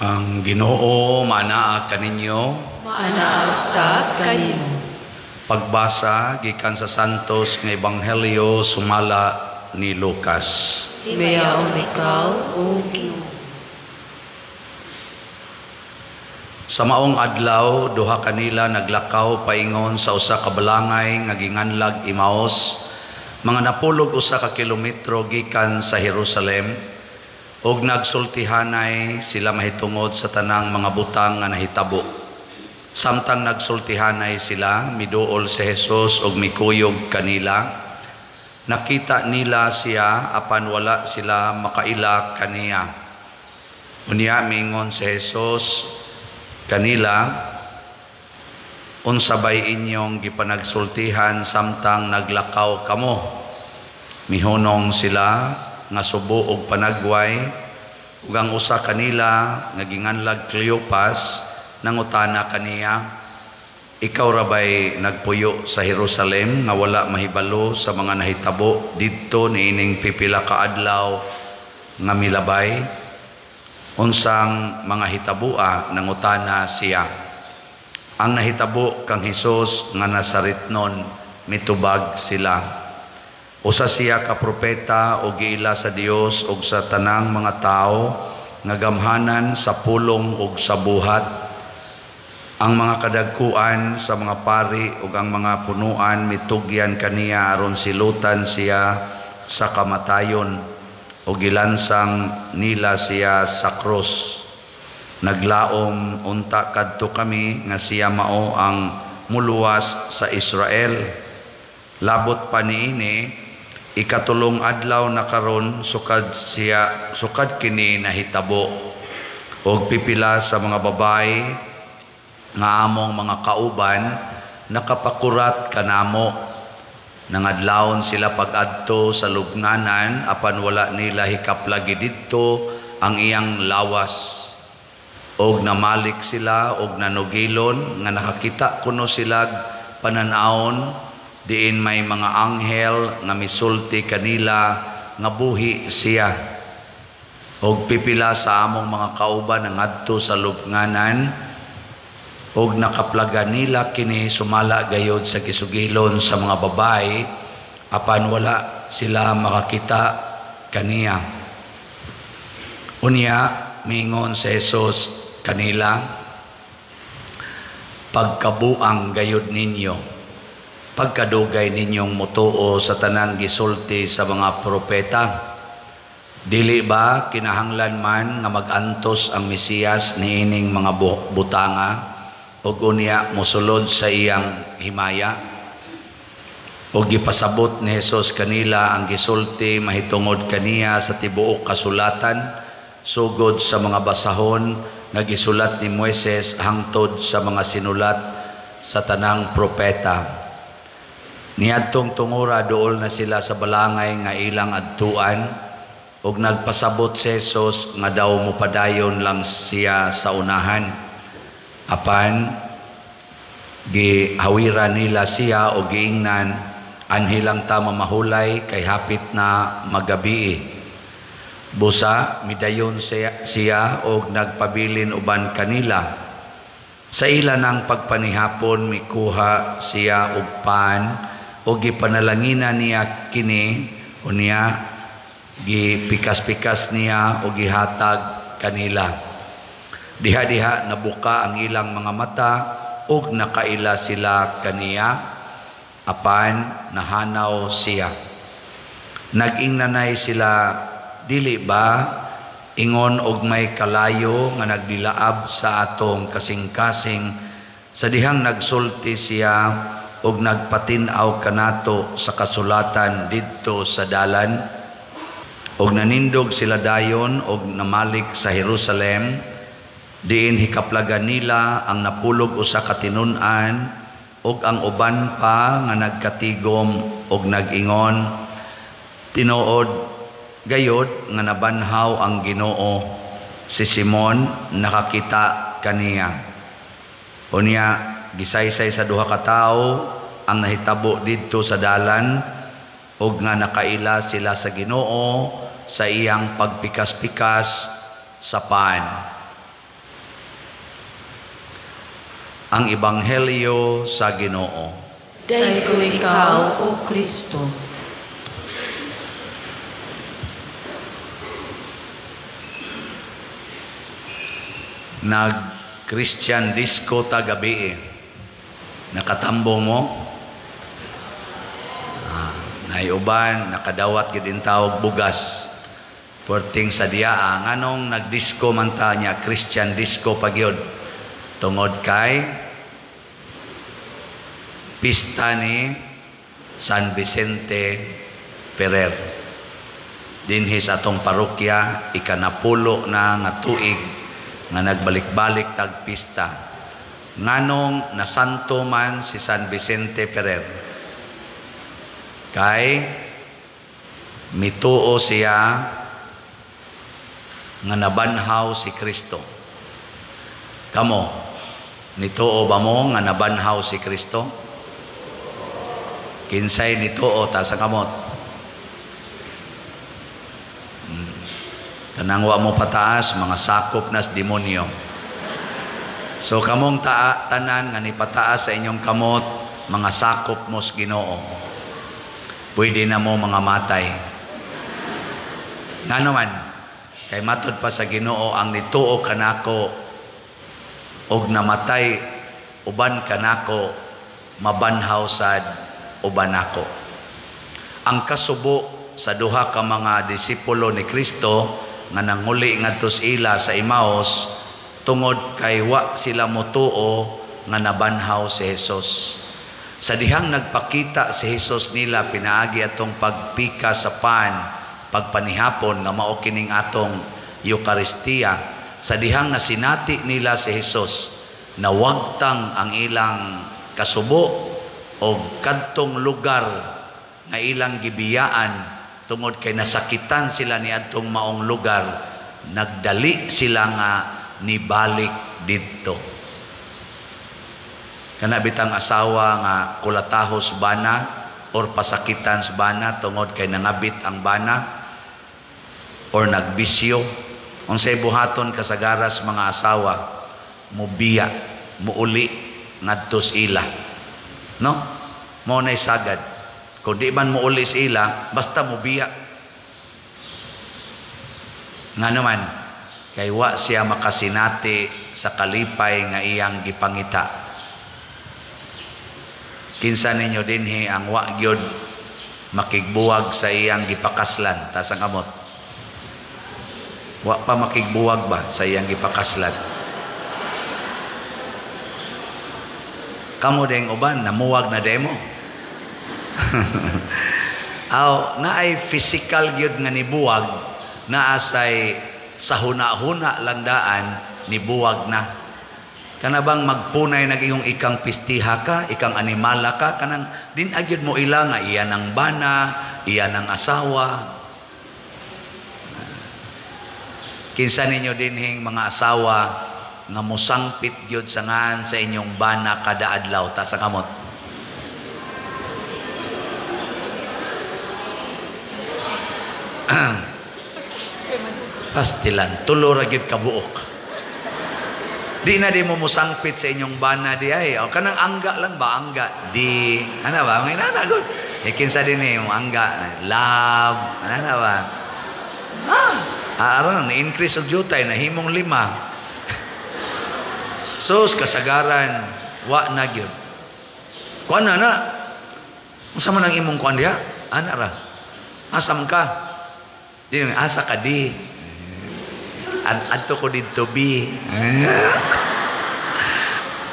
Ang Ginoo manaa kaninyo. Maanaa sa kanimo. Pagbasa gikan sa Santos nga Ebanghelyo sumala ni Lucas. Himayaon ikaw, O Ginoo. Sa maong adlaw duha kanila naglakaw paingon sa usa ka balangay nga ginganlag Imaos, mga napulog usa ka kilometro gikan sa Jerusalem. Og nagsultihanay sila mahitungod sa tanang mga butang nga nahitabo. Samtang nagsultihanay sila, miduol si Jesus og mikuyog kanila. Nakita nila siya apan wala sila makaila kaniya. Unya mingon si Jesus kanila, unsabay inyong gipanagsultihan samtang naglakaw kamo. Mihunong sila nga subo og panagway, ug ang usa kanila nga ginganlag Cleopas nangutana kaniya, ikaw ra bay nagpuyo sa Jerusalem nga wala mahibalo sa mga nahitabo didto niining pipila ka adlaw nga milabay? Unsang mga hitabua nangutana siya. Ang nahitabo kang Hesus nga Nazaretnon, mitubag sila. Usa siya ka propeta o giila sa Dios ug sa tanang mga tao nga gamhanan sa pulong ug sa buhat. Ang mga kadagkuan sa mga pari ug ang mga punuan mitugyan kaniya aron silutan siya sa kamatayon o gilansang nila siya sa krus. Naglaom unta kadto kami nga siya mao ang muluwas sa Israel. Labot pa niini, ikatulong adlaw na karon sukad kini nahitabo og pipila sa mga babae nga among mga kauban nakapakurat kanamo. Nangadlawon sila pag-adto sa lubnganan apan wala nila hikaplagi didto ang iyang lawas. Og namalik sila og nanugilon nga nakakita kuno sila pananaon diin may mga anghel nga misulti kanila nga buhi siya. Og pipila sa among mga kauban ang ngadto sa lubnganan og nakaplaga nila kini sumala gayod sa kisugilon sa mga babae apan wala sila makakita kaniya. Unya mingon si Jesus kanila, pagkabuang gayod ninyo, pagkadugay ninyong mutuo sa tanang gisulti sa mga propeta. Dili ba kinahanglan man nga magantos ang Mesiyas niining mga butanga ug unya mosulod sa iyang himaya? Og gipasabot ni Jesus kanila ang gisulti mahitungod kaniya sa tibuok kasulatan sugod sa mga basahon nga gisulat ni Moises hangtod sa mga sinulat sa tanang propeta. Niadtong tungura dool na sila sa balangay nga ilang adtuan ug nagpasabot si Jesus nga daw mopadayon lang siya sa unahan. Apan gihawiran nila siya o giingnan, anhilang ta mamahulay kay hapit na magabii. Busa midayon siya og nagpabilin uban kanila. Sa ila ng pagpanihapon mikuha siya og pan o gipanalangina niya kini, unya gipikas-pikas niya o gihatag kanila. Diha-diha nabuka ang ilang mga mata ug nakaila sila kaniya apan nahanaw siya. Nag-ingnanay sila, dili ba ingon og may kalayo nga nagdilaab sa atong kasing-kasing sa dihang nagsulti siya og nagpatinaw kanato sa kasulatan didto sa dalan. Og nanindog sila dayon og namalik sa Jerusalem, diin hikaplagan nila ang napulog usa ka tinun-an og ang uban pa nga nagkatigom og nag-ingon, tinuod gayod nga nabanhaw ang Ginoo. Si Simon nakakita kaniya. Unya gisaysay sa duha ka tawo ang nahitabo didto sa dalan og nga nakaila sila sa Ginoo sa iyang pagpikas-pikas sa pan. ang Ebanghelyo sa Ginoo. Daiko ikaw, O Kristo. Nag-Christian disco ta gabi nakatambong mo. Naiuban, nakadawat gid in tawag bugas. Porting sa diaa, nganong nag-disco man ta niya, Christian disco pagyod. Tungod kay pista ni San Vicente Ferrer. Dinhi sa atong parokya, ikanapulo na nga tuig nga nagbalik-balik tag pista. Nganong nasanto man si San Vicente Ferrer. Kay mituo siya nga nabanhaw si Kristo. Kamo, nituo ba mo nga nabanhaw si Kristo? Kinsay nituo ta sa kamot? Kanang wa mo pataas, mga sakop nas demonyo. So kamong tanan nga nipataas sa inyong kamot, mga sakop mos Ginoo. Pwede na mo mga matay. Nga naman, kay matod pa sa Ginoo ang nituo kanako og namatay uban kanako mabanhaw sad uban nako. Ang kasubo sa duha ka mga disipulo ni Kristo nga nanguli ngadto ila sa Emmaus tungod kay wa sila motuo nga nabanhaw si Jesus. Sa dihang nagpakita si Jesus nila pinaagi atong pagpika sa pan pagpanihapon nga mao kining atong Eucharistia. Sa dihang nasinati nila si Jesus, nawagtang ang ilang kasubo o kadtong lugar nga ilang gibiyaan tungod kay nasakitan sila ni adtong maong lugar, nagdali sila nga nibalik didto. Kana bitang asawa nga kulatahos bana or pasakitan sa bana tungod kay nangabit ang bana or nagbisyo, unsay buhaton kasagaras mga asawa, mubiya, muuli ngadto ila. No? Mo nay sagad. Kung di man muuli ila, basta mubiya. Nga naman, kay wa siya makasinati sa kalipay nga iyang gipangita. Kinsa ninyo dinhi ang wa gyud makigbuwag sa iyang gipakaslan ta sa kamot. Wa pa makigbuwag ba sa iyang gipakaslan? Kamo ding uban namuwag na demo. Aw naay physical gyud nga nibuwag, naa say sa huna-huna lang daan nibuwag na. Kana bang magpunay naging ikang pistiha ka, ikang animala ka, kanang din agyud mo ila nga iyan ang bana, iyan ang asawa. Kinsa ninyo dinhing mga asawa nga musangpit gyud sa ngan sa inyong bana kada adlaw ta sa kamot. Pastilan, tulo ra gyud kabuok. Di na di mo musangpit sa inyong bana di ay. O kanang angga lang ba? Angga. Di. Ano ba? May nanagod. Kinsa din yung angga. Love. Ano ba? Aron, na-increase og jutay, nahimong 5. Sus, kasagaran, wa na gyud. Kuan na na. Unsa man ang imong kuan diha? Ana ra. Asa man ka? Di asa ka di. Adto ko dito bi.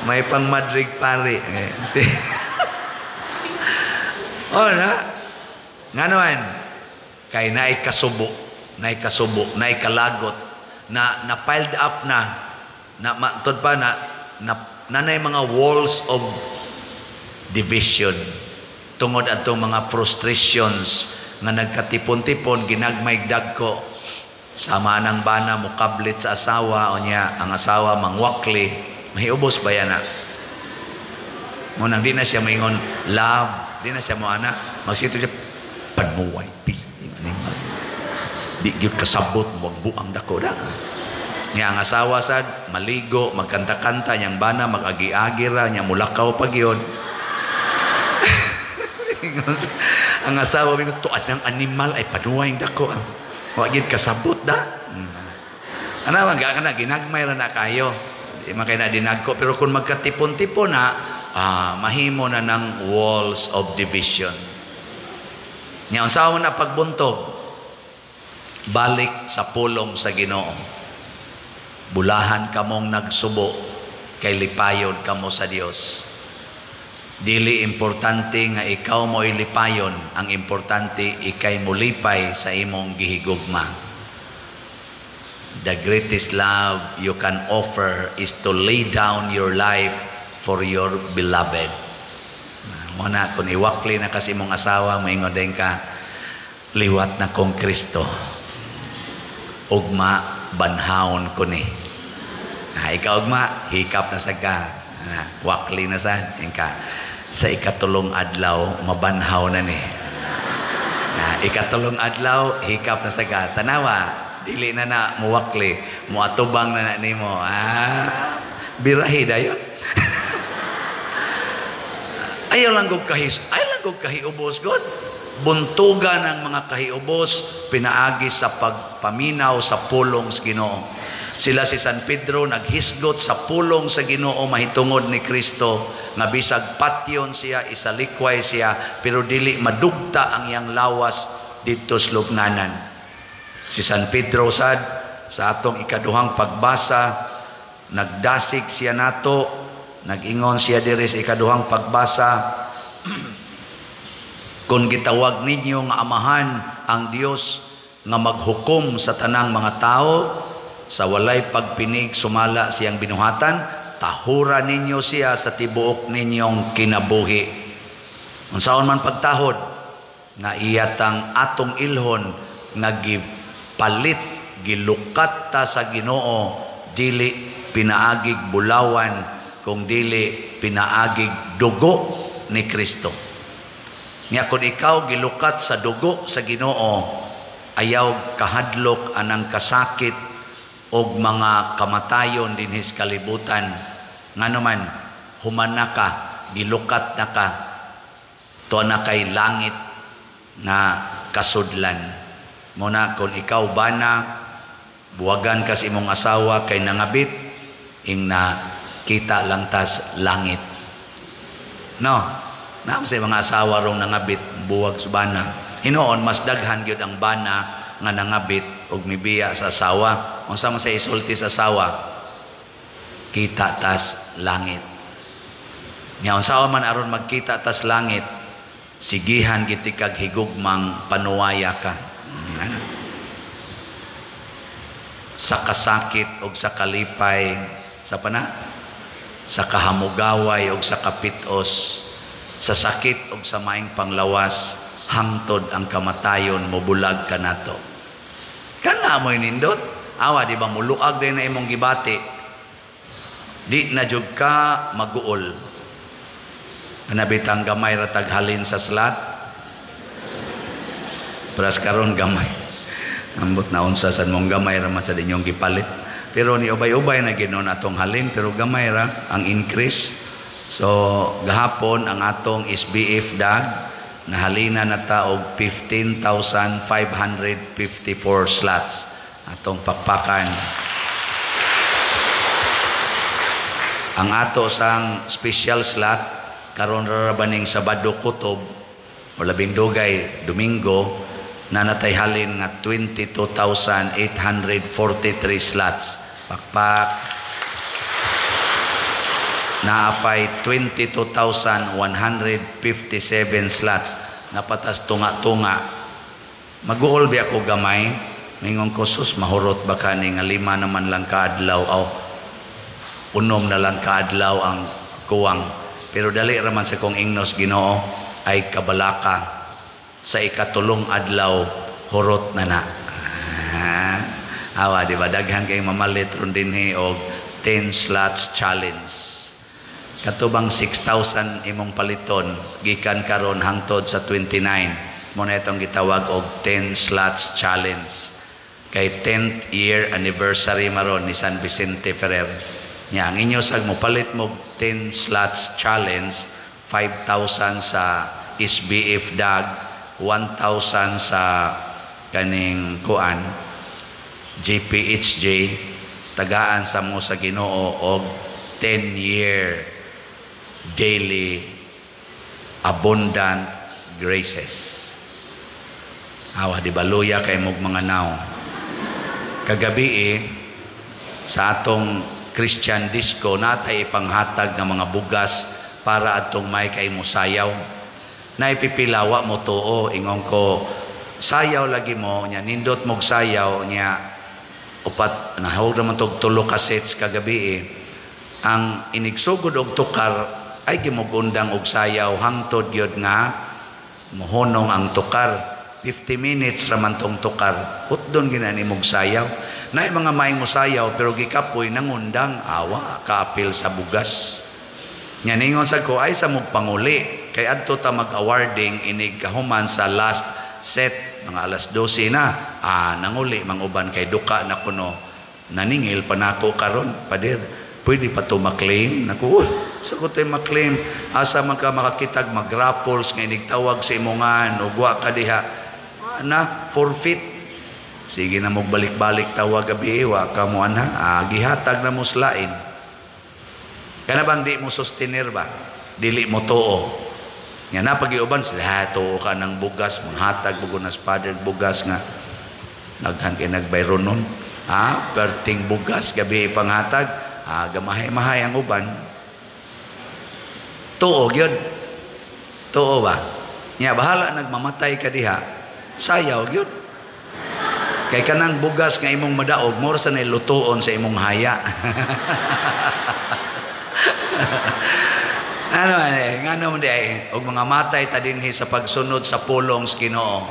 May pang Madrig pare. Oh na. Nga naman kay naay kasubo, naay kalagot na piled up na matod pa na nanay mga walls of division tungod atong mga frustrations nga nagkatipon-tipon ginagmay dagko. Sama ng bana mo kablit sa asawa o niya ang asawa mangwakli, mahiubos ba yan na? Munang di na siya maingon love, di na siya mo ana magsito siya panmuway peace di gyud kasabot mo buang dako da Niya ang asawa sad maligo, magkanta-kanta niyang bana, mag-agi-agi ra niya mulakaw pag yun. Ang asawa mi ko tuad ng animal ay panuway dako. Wa gid kasabot da. Ana man kana ginagmay ra na kayo. Di man kay na dinagko pero kung magkatipon-tipon na mahimo na ng walls of division. Nya unsa na pagbuntog? Balik sa pulong sa Ginoo. Bulahan kamong nagsubo kay lipayon kamo sa Dios. Dili importante nga ikaw mo ilipayon, ang importante ikay mulipay sa imong gihigugma. The greatest love you can offer is to lay down your life for your beloved. Muna, kung iwakli na kasi mong asawa, maingon din ka, liwat na kong Kristo. Ugma, banhaon ko ni. Ikaw ugma, hikap na sa ka. Wakli na sa ka. Sa ikatulong adlaw, mabanhaw na ni. Ikatulong adlaw, hikap na sa ka. Tanawa, dili na na muwakli, muatubang na na nimo. Birahi dayon. Ayaw lang kong kahiubos, God. Buntugan ng mga kahiubos, pinaagi sa pagpaminaw sa pulong sa Ginoo. Sila si San Pedro naghisgot sa pulong sa Ginoo mahitungod ni Kristo, nga bisag patyon siya, isalikway siya, pero dili madugta ang iyang lawas dito sa lubnganan. Si San Pedro sad sa atong ikaduhang pagbasa nagdasig siya nato, nag-ingon siya diri sa ikaduhang pagbasa, kung gitawag ninyo nga amahan ang Dios nga maghukom sa tanang mga tao sa walay pagpinig sumala siyang binuhatan, tahura ninyo siya sa tibuok ninyong kinabuhi. Unsaon man pagtahod nga iyatang atong ilhon nga palit gilukat ta sa Ginoo, dili pinaagig bulawan kung dili pinaagig dugo ni Kristo. Nya kung ikaw gilukat sa dugo sa Ginoo, ayaw kahadlok anang kasakit og mga kamatayon dinhis kalibutan. Ngano man humana ka, gilukat na ka, to na kay langit nga kasudlan. Muna kung ikaw bana, buwagan ka sa imong asawa kay nangabit, ing na kita lang tas langit. No, na sa mga asawa rong nangabit, buwag sa bana. Hinoon, mas daghan gyud ang bana nga nangabit og mibiya sa asawa. Unsa man sa isulti sa asawa, kita tas langit. Nya unsa man aron magkita tas langit, sigihan giti kag higugmang panuwaya ka. Sa kasakit o sa kalipay, sa kahamugaway o sa kapitos, sa sakit o sa maing panglawas, hangtod ang kamatayon, mubulag ka nato. Kana mo'y nindot, awa di ba muluag din na imong gibati, di na jud ka maguol. Nabitang gamay ratag halin sa slat, pras karon gamay. Ambot na unsa sa mong gamay ra man sa dinyong gipalit. Pero ni ubay-ubay na ginon atong halin, pero gamay ra ang increase. So gahapon ang atong SBF dag nahalina na ta og 15,554 slots atong pakpakan. Ang ato sang special slot karon ra baning Sabado kutob o labing dugay Domingo na natayhalin nga 22,843 slots. Pakpak. Naapay 22,157 slots. Napatas tunga-tunga. Mag-uol ba ako gamay? Mingon ko, sus, mahurot ba ka ni nga 5 naman lang kaadlaw o 6 na lang kaadlaw ang kuwang. Pero dali raman sa kong ingnos Ginoo ay kabalaka. Sa ikatulong adlaw, hurot na na. Awa, di ba? Daghan kayong mamalit ron din o 10 slots challenge. Katubang 6,000 imong paliton, gikan karon hangtod sa 29. Muna itong gitawag og 10 slots challenge. kay 10th year anniversary maron ni San Vicente Ferrer. Nya ang inyo sag mopalit mo 10 slots challenge, 5,000 sa SBF DAG, 1,000 sa kaning kuan GPHJ, tagaan sa mo sa Ginoo og 10-year daily abundant graces. Awa di baluya kay mog mga naw. Kagabi sa atong Christian disco natay ipanghatag ng mga bugas para atong may kay musayaw. Naipipilawa mo tuo ingon ko sayaw lagi mo nya nindot mog sayaw nya upat nahawag naman tog tulo cassettes kagabi ang inigsugod og tukar ay gimugundang og sayaw hangtod gyud nga mohonong ang tukar. 50 minutes raman tong tukar hutdon ginani mog sayaw. Naay mga maayong musayaw pero gikapoy nangundang awa kaapil sa bugas. Nya ningon sad ko ay sa mog panguli kay adto ta mag-awarding inig kahuman sa last set mga alas 12 na nanguli manguban kay duka na kuno naningil pa nako karon padir pwede pa to maklaim nako sagot tay maklaim asa man ka makakitag mag-raffles nga inigtawag sa imongan ug wa ka diha na forfeit sige na mo balik-balik tawag gabi wa ka mo ana gihatag na mo slain kana bang di mo sustenir ba dili mo tuo nya na pagiuban sila tuo ka ng bugas mo hatag bugunas father bugas nga naghan kay nagbayron nun perting bugas gabi panghatag gamahay-mahay ang uban tuo gyud tuo ba nya bahala nagmamatay ka diha sayaw gyud kay kanang bugas nga imong madaog more sa nilutuon sa imong haya. Ngano mo di og mga matay ta dinhi sa pagsunod sa pulong sa Ginoo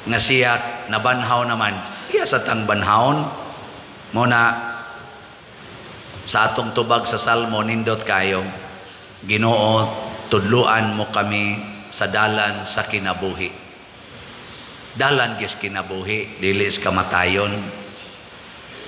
nga siya nabanhaw naman iya sa tang banhawon mo na sa atong tubag sa Salmo nindot kayo Ginoo tudluan mo kami sa dalan sa kinabuhi. Dalan gis kinabuhi dili sa kamatayon.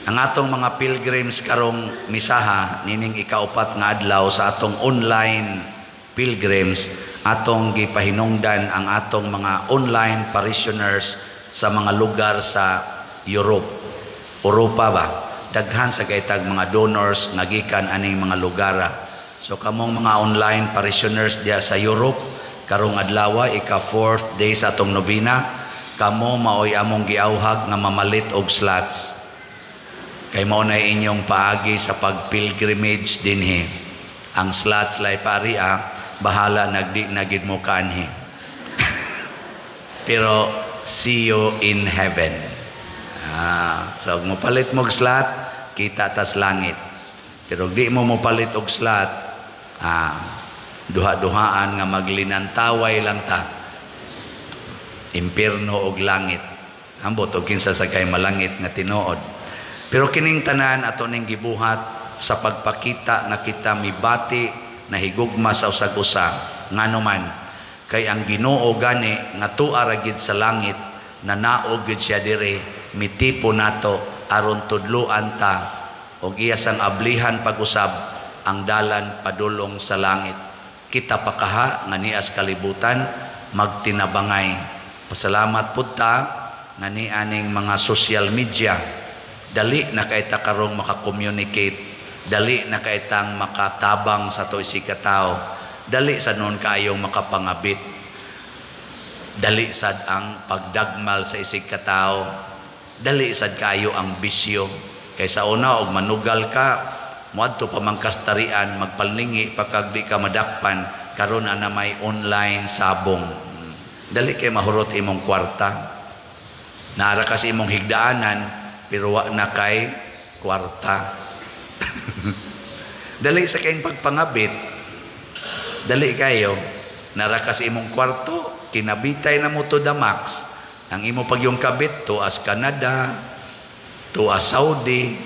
Ang atong mga pilgrims karong misaha nining ikaupat nga adlaw sa atong online pilgrims atong gipahinungdan ang atong mga online parishioners sa mga lugar sa Europa ba daghan sa kaitag mga donors nga gikan aning mga lugar. So kamong mga online parishioners diya sa Europe karong adlaw ika 4th day sa atong nobina kamo maoy among giawhag nga mamalit og slots kay mao na inyong paagi sa pagpilgrimage dinhi. Ang slots lay paria bahala nagdi nagid mo kanhi pero see you in heaven. So mopalit mo og slot kita tas langit pero di mo mopalit og slot duha-duhaan nga maglinantaway lang ta impierno og langit ambot og kinsa sa kay malangit nga tinuod. Pero kining tanan ato ning gibuhat sa pagpakita nga kita mibati na higugma sa usag-usa ngano man kay ang Ginoo gani nga tuwa ra gid sa langit na naog gid siya dire mitipo nato aron tudloan ta og iya sang ablihan pag-usab ang dalan padulong sa langit. Kita pakaha nga nias kalibutan magtinabangay. Pasalamat pud ta nga ni aning mga social media dali na kay ta karong maka-communicate, dali na kay tang makatabang sa to isig ka tawo, dali sa non kayong makapangabit, dali sad ang pagdagmal sa isig ka tawo, dali sad kayo ang bisyo kay sa una og manugal ka moadto pa mangkastarian magpalningi pagkag di ka madakpan karon ana may online sabong. Dali kay mahurot imong kwarta. Naara kasi imong higdaanan pero wa na kay kwarta. Dali sa kayong pagpangabit. Dali kayo. Naara kasi imong kwarto, kinabitay na mo to the max. Ang imo pag yung kabit to as Canada, to as Saudi.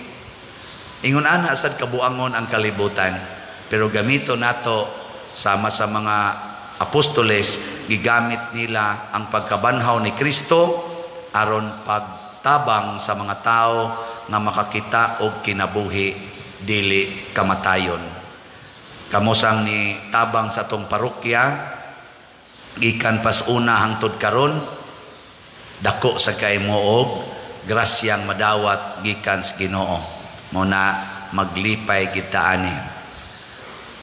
Ingon ana sad kabuangon ang kalibutan. Pero gamito nato sama sa mga apostoles gigamit nila ang pagkabanhaw ni Kristo aron tabang sa mga tao nga makakita og kinabuhi dili kamatayon. Kamo sang ni tabang sa tong parokya gikan pas una hangtod karon, dako sa kay mo og grasyang madawat gikan sa Ginoo. Mo na maglipay gid ta ani.